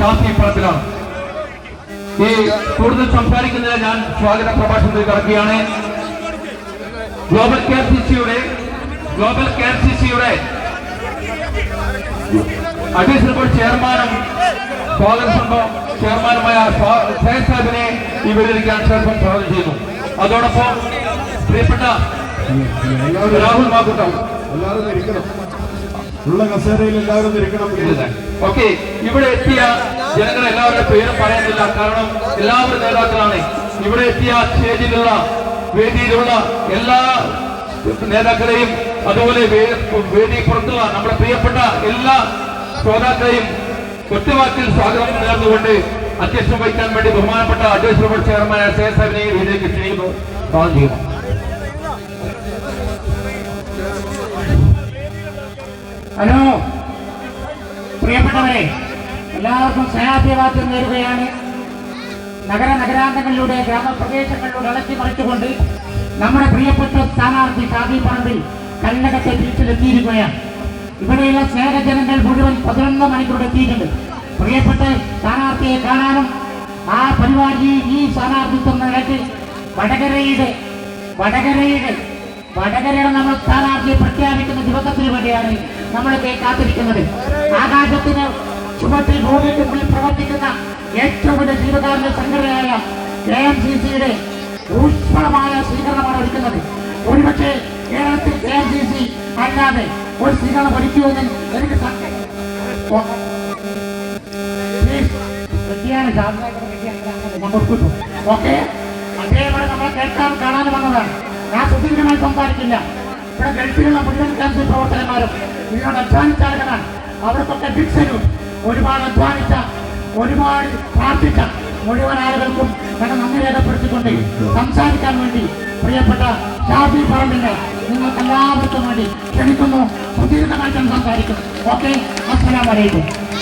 ഷാഫി പറമ്പിലാണ്. ഈ കൂടുതൽ സംസാരിക്കുന്നതിന് ഞാൻ സ്വാഗത പ്രഭാഷണത്തിൽ ഇറക്കുകയാണ്. ഗ്ലോബൽ കെ ആർ സി സിയുടെ അഡീഷണൽ ബോർഡ് ചെയർമാനും സ്വാഗത സംഘം ചെയർമാനുമായ സയ്യിദ് സാഹിബിനെ ഈ വേദിയിലേക്ക് സ്വാഗതം ചെയ്യുന്നു. അതോടൊപ്പം പ്രിയപ്പെട്ട രാഹുൽ മാക്കൂട്ടം ഉള്ള കസേരയിൽ എല്ലാവരും ഇരിക്കണം. ഓക്കെ, ഇവിടെ എത്തിയ ജനങ്ങൾ എല്ലാവരുടെ പേരും പറയാനില്ല, കാരണം എല്ലാവരും നേതാക്കളാണ്. ഇവിടെ എത്തിയ സ്റ്റേജിലുള്ള വേദിയിലുള്ള എല്ലാ നേതാക്കളെയും അതുപോലെ വേദി പുറത്തുള്ള നമ്മുടെ പ്രിയപ്പെട്ട എല്ലാ ശ്രോതാക്കളെയും ഒറ്റവാക്കിൽ സ്വാഗതം നേർന്നുകൊണ്ട് അധ്യക്ഷം വഹിക്കാൻ വേണ്ടി ബഹുമാനപ്പെട്ട അഡ്വൈസറി ബോർഡ് ചെയർമാനായ സയ്യിദ് സാഹിബിനെ വേദിയിലേക്ക് ക്ഷണിക്കുന്നു. സ്വാഗതം ചെയ്യുന്നു. ഹലോ പ്രിയപ്പെട്ടവരെ, എല്ലാവർക്കും സ്നേഹാഭിവാദ്യം നേരുകയാണ്. നഗരാന്തങ്ങളിലൂടെ ഗ്രാമപ്രദേശങ്ങളിലൂടെ ഇളക്കിമറിച്ചുകൊണ്ട് നമ്മുടെ പ്രിയപ്പെട്ട സ്ഥാനാർത്ഥി ഷാഫി പറമ്പിൽ കല്ലകത്തെ ബീച്ചിലെത്തിയിരിക്കുകയാണ്. ഇവിടെയുള്ള സ്നേഹജനങ്ങൾ മുഴുവൻ 11 മണിക്കൂർ എത്തിയിട്ടുണ്ട്. പ്രിയപ്പെട്ട സ്ഥാനാർത്ഥിയെ കാണാനും ആ പരിപാടി ഈ സ്ഥാനാർത്ഥിത്വം നിലയ്ക്ക് വടകരയുടെ നമ്മൾ സ്ഥാനാർത്ഥിയെ പ്രഖ്യാപിക്കുന്ന ദിവസത്തിന് വേണ്ടിയാണ് നമ്മളൊക്കെ കാത്തിരിക്കുന്നത്. ആകാശത്തിന് ചുവട്ടിൽ ഭൂമിക്ക് മുന്നിൽ പ്രവർത്തിക്കുന്ന ഏറ്റവും വലിയ ജീവകാരുണ്യ സംഘടനയായ KMCCയുടെ ഊഷ്മളമായ സ്വീകരണമാണ് ഒരുക്കുന്നത്. ഒരുപക്ഷെ കേരളത്തിൽ KMCC അല്ലാതെ ഒരു സ്വീകരണം ഒരുക്കുമെന്ന് എനിക്ക് ഓക്കെ. അതേപോലെ നമ്മളെ കേൾക്കാൻ കാണാനും വന്നതാണ്. ഞാൻ സുദീർഘമായി സംസാരിക്കില്ല. ഇവിടെ ഗൾഫിലുള്ള മുഴുവൻ KMCC പ്രവർത്തകന്മാരും ഇതിനോട് അധ്വാനിച്ച ആളുകളാണ്. അവർക്കൊക്കെ ബിഗ് സല്യൂട്ട്. ഒരുപാട് അധ്വാനിച്ച, ഒരുപാട് പ്രാർത്ഥിച്ച മുഴുവൻ ആളുകൾക്കും ഞങ്ങൾ നന്ദി രേഖപ്പെടുത്തിക്കൊണ്ട് സംസാരിക്കാൻ വേണ്ടി പ്രിയപ്പെട്ട ഷാഫി പറമ്പിനെ നിങ്ങൾക്ക് എല്ലാവർക്കും വേണ്ടി ക്ഷണിക്കുന്നു. സുദീർഘമായിട്ട് സംസാരിക്കുന്നു. ഓക്കെ, അസ്സലാമു അലൈക്കും.